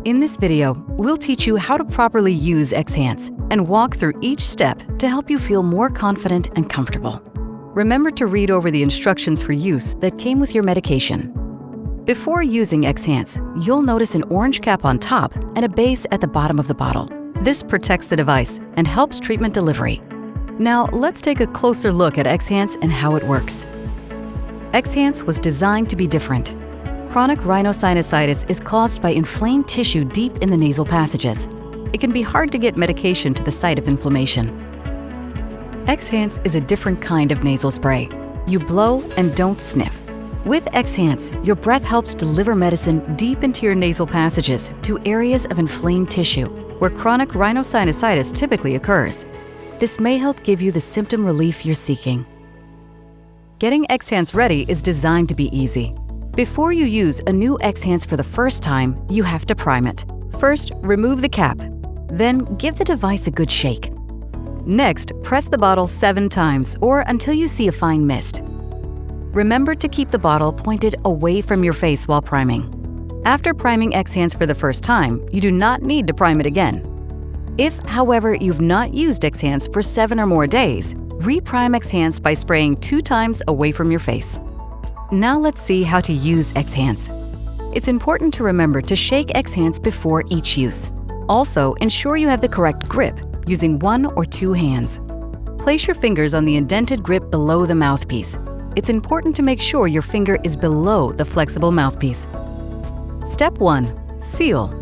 In this video, we'll teach you how to properly use XHANCE and walk through each step to help you feel more confident and comfortable. Remember to read over the instructions for use that came with your medication. Before using XHANCE, you'll notice an orange cap on top and a base at the bottom of the bottle. This protects the device and helps treatment delivery. Now, let's take a closer look at XHANCE and how it works. XHANCE was designed to be different. Chronic rhinosinusitis is caused by inflamed tissue deep in the nasal passages. It can be hard to get medication to the site of inflammation. XHANCE is a different kind of nasal spray. You blow and don't sniff. With XHANCE, your breath helps deliver medicine deep into your nasal passages to areas of inflamed tissue where chronic rhinosinusitis typically occurs. This may help give you the symptom relief you're seeking. Getting XHANCE ready is designed to be easy. Before you use a new XHANCE for the first time, you have to prime it. First, remove the cap. Then, give the device a good shake. Next, press the bottle 7 times or until you see a fine mist. Remember to keep the bottle pointed away from your face while priming. After priming XHANCE for the first time, you do not need to prime it again. If, however, you've not used XHANCE for 7 or more days, re-prime XHANCE by spraying 2 times away from your face. Now let's see how to use XHANCE. It's important to remember to shake XHANCE before each use. Also, ensure you have the correct grip, using 1 or 2 hands. Place your fingers on the indented grip below the mouthpiece. It's important to make sure your finger is below the flexible mouthpiece. Step 1. Seal.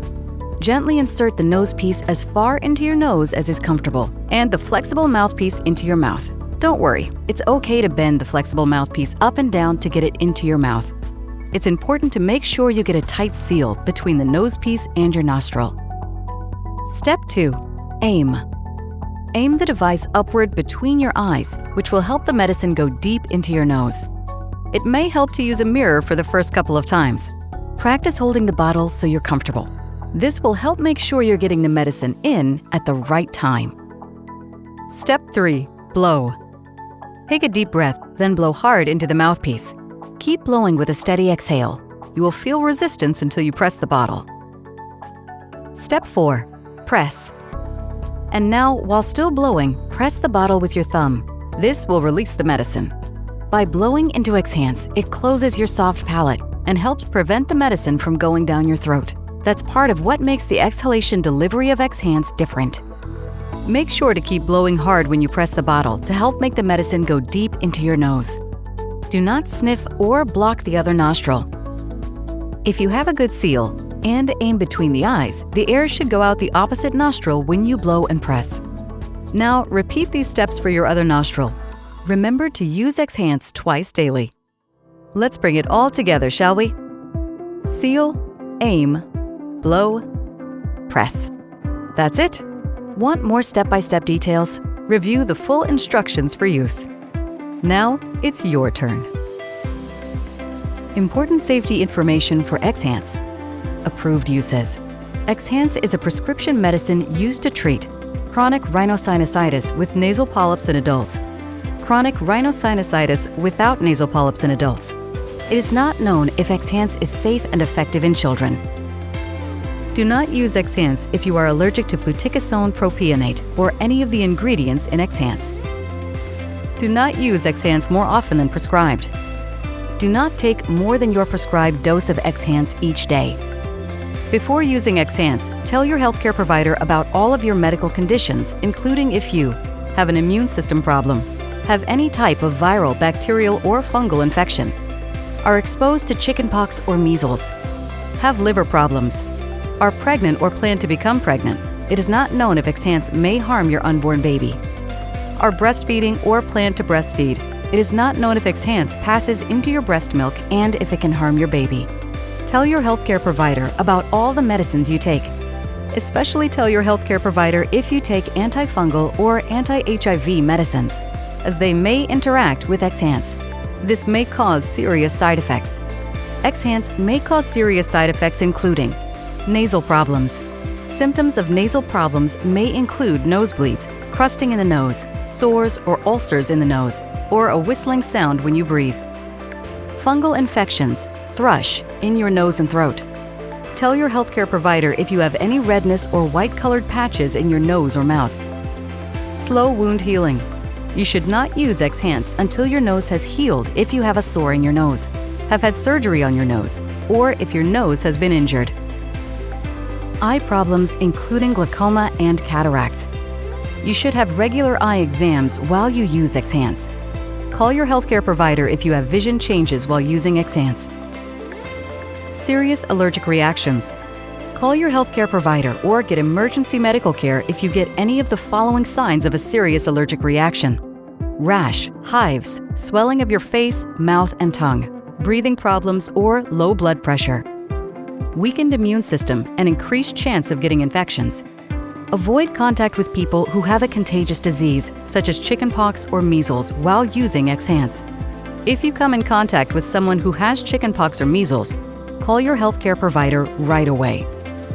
Gently insert the nose piece as far into your nose as is comfortable, and the flexible mouthpiece into your mouth. Don't worry, it's okay to bend the flexible mouthpiece up and down to get it into your mouth. It's important to make sure you get a tight seal between the nose piece and your nostril. Step 2. Aim. Aim the device upward between your eyes, which will help the medicine go deep into your nose. It may help to use a mirror for the first couple of times. Practice holding the bottle so you're comfortable. This will help make sure you're getting the medicine in at the right time. Step 3. Blow. Take a deep breath, then blow hard into the mouthpiece. Keep blowing with a steady exhale. You will feel resistance until you press the bottle. Step 4. Press. And now, while still blowing, press the bottle with your thumb. This will release the medicine. By blowing into XHANCE, it closes your soft palate and helps prevent the medicine from going down your throat. That's part of what makes the exhalation delivery of XHANCE different. Make sure to keep blowing hard when you press the bottle to help make the medicine go deep into your nose. Do not sniff or block the other nostril. If you have a good seal and aim between the eyes, the air should go out the opposite nostril when you blow and press. Now, repeat these steps for your other nostril. Remember to use XHANCE twice daily. Let's bring it all together, shall we? Seal, aim, blow, press. That's it. Want more step-by-step details? Review the full instructions for use. Now, it's your turn. Important safety information for XHANCE. Approved uses. XHANCE is a prescription medicine used to treat chronic rhinosinusitis with nasal polyps in adults, chronic rhinosinusitis without nasal polyps in adults. It is not known if XHANCE is safe and effective in children. Do not use XHANCE if you are allergic to fluticasone propionate or any of the ingredients in XHANCE. Do not use XHANCE more often than prescribed. Do not take more than your prescribed dose of XHANCE each day. Before using XHANCE, tell your healthcare provider about all of your medical conditions, including if you have an immune system problem, have any type of viral, bacterial, or fungal infection, are exposed to chickenpox or measles, have liver problems, are pregnant or plan to become pregnant. It is not known if XHANCE may harm your unborn baby. Are breastfeeding or plan to breastfeed. It is not known if XHANCE passes into your breast milk and if it can harm your baby. Tell your healthcare provider about all the medicines you take. Especially tell your healthcare provider if you take antifungal or anti-HIV medicines, as they may interact with XHANCE. This may cause serious side effects. XHANCE may cause serious side effects including nasal problems. Symptoms of nasal problems may include nosebleeds, crusting in the nose, sores or ulcers in the nose, or a whistling sound when you breathe. Fungal infections, thrush, in your nose and throat. Tell your healthcare provider if you have any redness or white-colored patches in your nose or mouth. Slow wound healing. You should not use XHANCE until your nose has healed if you have a sore in your nose, have had surgery on your nose, or if your nose has been injured. Eye problems including glaucoma and cataracts. You should have regular eye exams while you use XHANCE. Call your healthcare provider if you have vision changes while using XHANCE. Serious allergic reactions. Call your healthcare provider or get emergency medical care if you get any of the following signs of a serious allergic reaction: rash, hives, swelling of your face, mouth, and tongue, breathing problems, or low blood pressure. Weakened immune system and increased chance of getting infections. Avoid contact with people who have a contagious disease, such as chickenpox or measles, while using XHANCE. If you come in contact with someone who has chickenpox or measles, call your healthcare provider right away.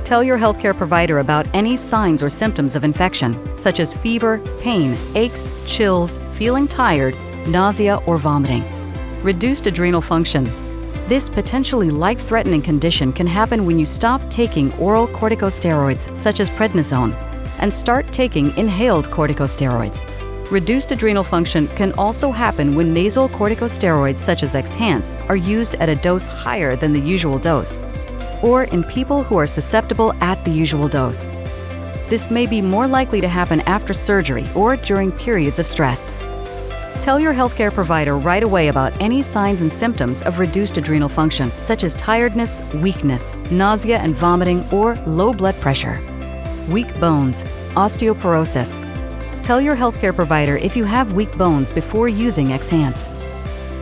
Tell your healthcare provider about any signs or symptoms of infection, such as fever, pain, aches, chills, feeling tired, nausea, or vomiting. Reduced adrenal function. This potentially life-threatening condition can happen when you stop taking oral corticosteroids, such as prednisone, and start taking inhaled corticosteroids. Reduced adrenal function can also happen when nasal corticosteroids, such as XHANCE, are used at a dose higher than the usual dose, or in people who are susceptible at the usual dose. This may be more likely to happen after surgery or during periods of stress. Tell your healthcare provider right away about any signs and symptoms of reduced adrenal function, such as tiredness, weakness, nausea and vomiting, or low blood pressure. Weak bones, osteoporosis. Tell your healthcare provider if you have weak bones before using XHANCE.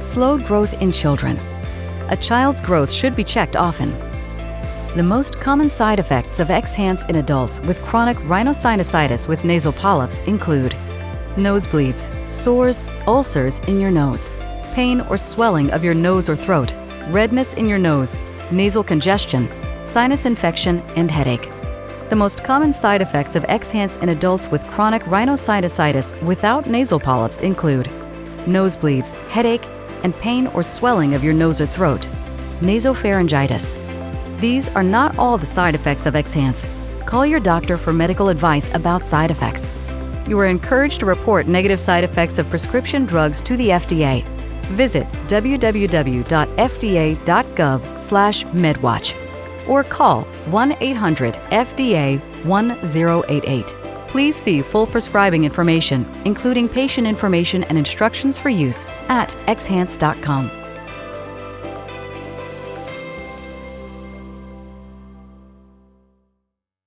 Slowed growth in children. A child's growth should be checked often. The most common side effects of XHANCE in adults with chronic rhinosinusitis with nasal polyps include nosebleeds, sores, ulcers in your nose, pain or swelling of your nose or throat, redness in your nose, nasal congestion, sinus infection, and headache. The most common side effects of XHANCE in adults with chronic rhinosinusitis without nasal polyps include nosebleeds, headache, and pain or swelling of your nose or throat, nasopharyngitis. These are not all the side effects of XHANCE. Call your doctor for medical advice about side effects. You are encouraged to report negative side effects of prescription drugs to the FDA. Visit www.fda.gov/medwatch or call 1-800-FDA-1088. Please see full prescribing information, including patient information and instructions for use, at xhance.com.